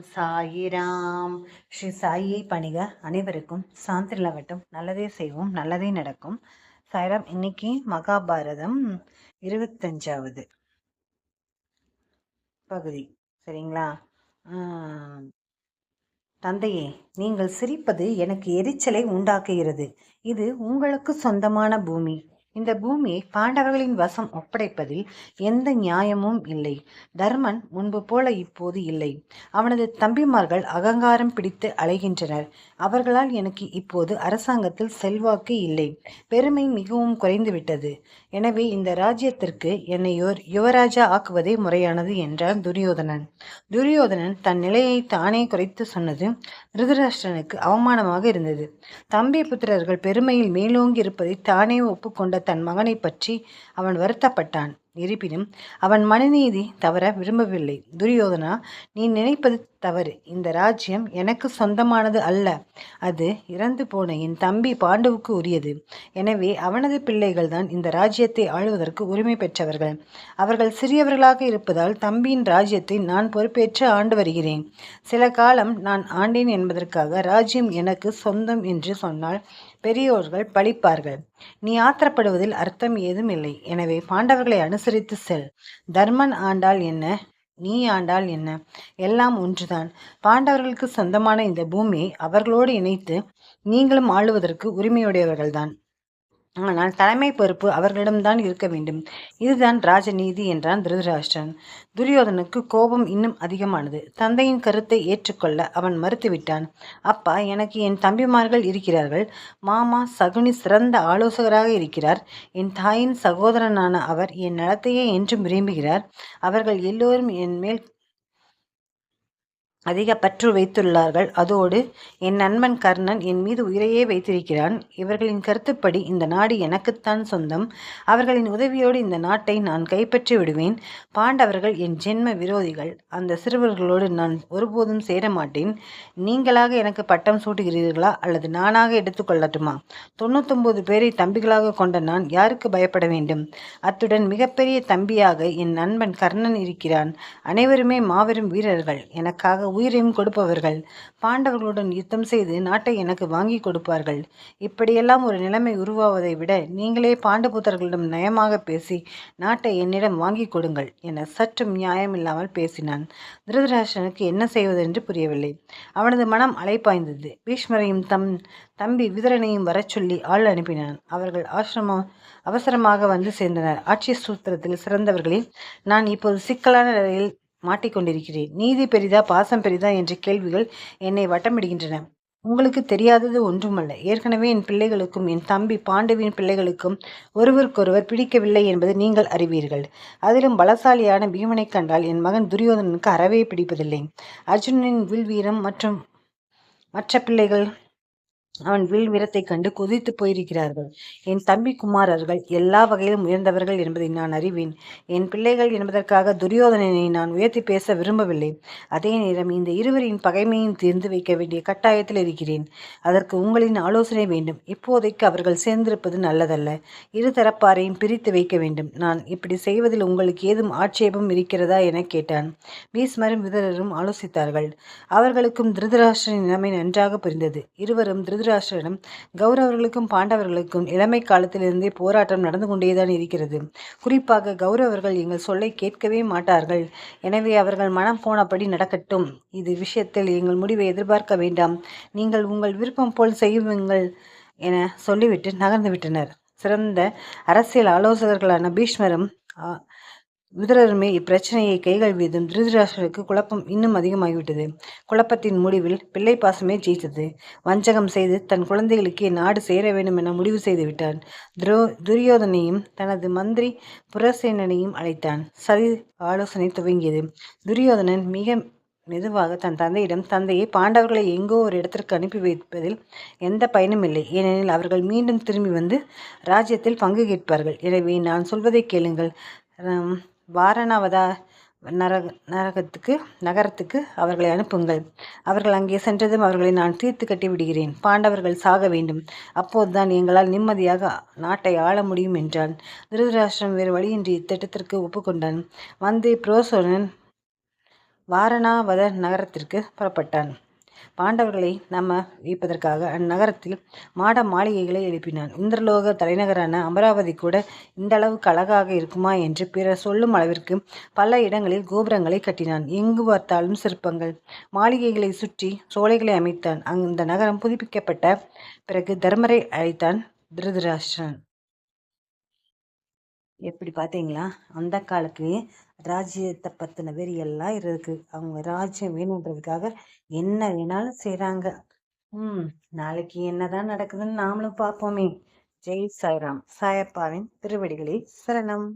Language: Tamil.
ஓம் சாயிராம். ஸ்ரீ சாயியை பணிக. அனைவருக்கும் சாந்தி நிலவட்டும். நல்லதே செய்வோம், நல்லதே நடக்கும். சாயிராம். இன்னைக்கு மகாபாரதம் 25வது பகுதி. சரிங்களா? தந்தையே, நீங்கள் சிரிப்பது எனக்கு எரிச்சலை உண்டாக்குகிறது. இது உங்களுக்கு சொந்தமான பூமி. இந்த பூமியை பாண்டவர்களின் வசம் ஒப்படைப்பதில் எந்த நியாயமும் இல்லை. தர்மன் முன்பு போல இப்போது இல்லை. அவனது தம்பிமார்கள் அகங்காரம் பிடித்து அலைகின்றனர். அவர்களால் எனக்கு இப்போது அரசாங்கத்தில் செல்வாக்கு இல்லை. பெருமை மிகவும் குறைந்துவிட்டது. எனவே இந்த ராஜ்யத்திற்கு என்னை யுவராஜா ஆக்குவதே முறையானது என்றான் துரியோதனன். துரியோதனன் தன் நிலையை தானே குறைத்து சொன்னது திருதராஷ்டிரனுக்கு அவமானமாக இருந்தது. தம்பி புத்திரர்கள் பெருமையில் மேலோங்கி இருப்பதை தானே ஒப்புக்கொண்ட தன் மகனை பற்றி அவன் வருத்தப்பட்டான். இருப்பினும் அவன் மனநீதி தவற விரும்பவில்லை. துரியோதனா, நீ நினைப்பது தவறு. இந்த ராஜ்யம் எனக்கு சொந்தமானது அல்ல. அது இறந்து போன என் தம்பி பாண்டுவுக்கு உரியது. எனவே அவனது பிள்ளைகள் தான் இந்த ராஜ்யத்தை ஆளுவதற்கு உரிமை பெற்றவர்கள். அவர்கள் சிறியவர்களாக இருப்பதால் தம்பியின் ராஜ்யத்தை நான் பொறுப்பேற்று ஆண்டு வருகிறேன். சில காலம் நான் ஆண்டேன் என்பதற்காக ராஜ்யம் எனக்கு சொந்தம் என்று சொன்னால் பெரியோர்கள் பழிப்பார்கள். நீ ஆத்திரப்படுவதில் அர்த்தம் ஏதும் இல்லை. எனவே பாண்டவர்களை அனுசரித்து செல். தர்மன் ஆண்டால் என்ன, நீ ஆண்டால் என்ன, எல்லாம் ஒன்றுதான். பாண்டவர்களுக்கு சொந்தமான இந்த பூமியை அவர்களோடு இணைத்து நீங்களும் ஆளுவதற்கு உரிமையுடையவர்கள்தான். ஆனால் தலைமை பொறுப்பு அவர்களிடம்தான் இருக்க வேண்டும். இதுதான் ராஜநீதி என்றான் திருதராஷ்டிரன். துரியோதனுக்கு கோபம் இன்னும் அதிகமானது. தந்தையின் கருத்தை ஏற்றுக்கொள்ள அவன் மறுத்துவிட்டான். அப்பா, எனக்கு என் தம்பிமார்கள் இருக்கிறார்கள். மாமா சகுனி சிறந்த ஆலோசகராக இருக்கிறார். என் தாயின் சகோதரனான அவர் என் நலத்தையே என்றும் விரும்புகிறார். அவர்கள் எல்லோரும் என் மேல் அதிக பற்று வைத்துள்ளார்கள். அதோடு என் நண்பன் கர்ணன் என் மீது உயிரையே வைத்திருக்கிறான். இவர்களின் கருத்துப்படி இந்த நாடு எனக்குத்தான் சொந்தம். அவர்களின் உதவியோடு இந்த நாட்டை நான் கைப்பற்றி விடுவேன். பாண்டவர்கள் என் ஜென்ம விரோதிகள். அந்த சிறுவர்களோடு நான் ஒருபோதும் சேர மாட்டேன். நீங்களாக எனக்கு பட்டம் சூட்டுகிறீர்களா அல்லது நானாக எடுத்துக்கொள்ளட்டுமா? 99 பேரை தம்பிகளாக கொண்ட நான் யாருக்கு பயப்பட வேண்டும்? அத்துடன் மிகப்பெரிய தம்பியாக என் நண்பன் கர்ணன் இருக்கிறான். அனைவருமே மாபெரும் வீரர்கள். எனக்காக உயிரையும் கொடுப்பவர்கள். பாண்டவர்களுடன் யுத்தம் செய்து நாட்டை எனக்கு வாங்கி கொடுப்பார்கள். இப்படியெல்லாம் ஒரு நிலைமை உருவாவதை விட நீங்களே பாண்டபுத்திரர்களிடம் நயமாக பேசி நாட்டை என்னிடம் வாங்கி கொடுங்கள் என சற்றும் நியாயமில்லாமல் பேசினான். திருதராஷ்டிரனுக்கு என்ன செய்வதென்று புரியவில்லை. அவனது மனம் அலைப்பாய்ந்தது. பீஷ்மரையும் தம்பி விதுரனையும் வரச் சொல்லி ஆள் அனுப்பினான். அவர்கள் அவசரமாக வந்து சேர்ந்தனர். ஆட்சி சூத்திரத்தில் சிறந்தவர்களே, நான் இப்போது சிக்கலான நிலையில் மாட்டிக்கொண்டிருக்கிறேன். நீதி பெரிதா பாசம் பெரிதா என்ற கேள்விகள் என்னை வட்டமிடுகின்றன. உங்களுக்கு தெரியாதது ஒன்றுமல்ல. ஏற்கனவே என் பிள்ளைகளுக்கும் என் தம்பி பாண்டுவின் பிள்ளைகளுக்கும் ஒருவருக்கொருவர் பிடிக்கவில்லை என்பது நீங்கள் அறிவீர்கள். அதிலும் பலசாலியான பீமனை கண்டால் என் மகன் துரியோதனனுக்கு அறவே பிடிப்பதில்லை. அர்ஜுனனின் வில் வீரம் மற்றும் மற்ற பிள்ளைகள் அவன் வில் வீரத்தை கண்டு கொதித்து போயிருக்கிறார்கள். என் தம்பி குமாரர்கள் எல்லா வகையிலும் உயர்ந்தவர்கள் என்பதை நான் அறிவேன். என் பிள்ளைகள் என்பதற்காக துரியோதனனை நான் உயர்த்தி பேச விரும்பவில்லை. அதே நேரம் இந்த இருவரின் பகைமையும் தீர்ந்து வைக்க வேண்டிய கட்டாயத்தில் இருக்கிறேன். அதற்கு உங்களின் ஆலோசனை வேண்டும். இப்போதைக்கு அவர்கள் சேர்ந்திருப்பது நல்லதல்ல. இருதரப்பாரையும் பிரித்து வைக்க வேண்டும். நான் இப்படி செய்வதில் உங்களுக்கு ஏதும் ஆட்சேபம் இருக்கிறதா என கேட்டான். பீஷ்மரும் விதுரரும் ஆலோசித்தார்கள். அவர்களுக்கும் திருதராஷ்டிரனின் நிலைமை நன்றாக புரிந்தது. இருவரும் திருதராஷ்டிரனிடம், கௌரவர்களுக்கும் பாண்டவர்களுக்கும் இளமை காலத்திலிருந்தே போராட்டம் நடந்து கொண்டேதான் இருக்கிறது. குறிப்பாக கௌரவர்கள் எங்கள் சொல்லை கேட்கவே மாட்டார்கள். எனவே அவர்கள் மனம் போனபடி நடக்கட்டும். இது விஷயத்தில் எங்கள் முடிவை எதிர்பார்க்க வேண்டாம். நீங்கள் உங்கள் விருப்பம் போல் செய்வீங்கள் என சொல்லிவிட்டு நகர்ந்து விட்டனர். சிறந்த அரசியல் ஆலோசகர்களான பீஷ்மரும் விதுரருமே இப்பிரச்சனையை கைகழுவியதும் திருதராஷ்டிரனுக்கு குழப்பம் இன்னும் அதிகமாகிவிட்டது. குழப்பத்தின் முடிவில் பிள்ளை பாசமே ஜெயித்தது. வஞ்சகம் செய்து தன் குழந்தைகளுக்கே நாடு சேர வேண்டும் என முடிவு செய்து விட்டான். துரியோதனையும் தனது மந்திரி புரசேனனையும் அழைத்தான். சதி ஆலோசனை துவங்கியது. துரியோதனன் மிக மெதுவாக தன் தந்தையிடம், தந்தையை, பாண்டவர்களை எங்கோ ஒரு இடத்திற்கு அனுப்பி வைப்பதில் எந்த பயனும் இல்லை. ஏனெனில் அவர்கள் மீண்டும் திரும்பி வந்து ராஜ்யத்தில் பங்கு கேட்பார்கள். எனவே நான் சொல்வதை கேளுங்கள். வாரணாவதா நகரத்துக்கு அவர்களை அனுப்புங்கள். அவர்கள் அங்கே சென்றதும் அவர்களை நான் தீர்த்து கட்டி விடுகிறேன். பாண்டவர்கள் சாக வேண்டும். அப்போதுதான் எங்களால் நிம்மதியாக நாட்டை ஆள முடியும் என்றான். திருதராஷ்டிரம் வேறு வழியின்றி இத்திட்டத்திற்கு ஒப்புக்கொண்டான். வந்து புரோசோனன் வாரணாவத நகரத்திற்கு புறப்பட்டான். பாண்டவர்களை நம்ம வைப்பதற்காக அந்நகரத்தில் மாட மாளிகைகளை எழுப்பினான். இந்திரலோக தலைநகரான அமராவதி கூட இந்த அளவுக்கு அழகாக இருக்குமா என்று பிறர் சொல்லும் அளவிற்கு பல இடங்களில் கோபுரங்களை கட்டினான். எங்கு பார்த்தாலும் சிற்பங்கள். மாளிகைகளை சுற்றி சோலைகளை அமைத்தான். அந்த நகரம் புதுப்பிக்கப்பட்ட பிறகு தர்மரை அழைத்தான் திருதராஷ்டிரன். எப்படி பார்த்தீங்களா? அந்த காலத்திலேயே ராஜ்யத்தை பற்றின வெறி எல்லாம் இருக்கு. அவங்க ராஜ்யம் வேணுன்றதுக்காக என்ன வேணாலும் செய்கிறாங்க. நாளைக்கு என்னதான் நடக்குதுன்னு நாமளும் பார்ப்போமே. ஜெய் சாய்ராம். சாயப்பாவின் திருவடிகளே சரணம்.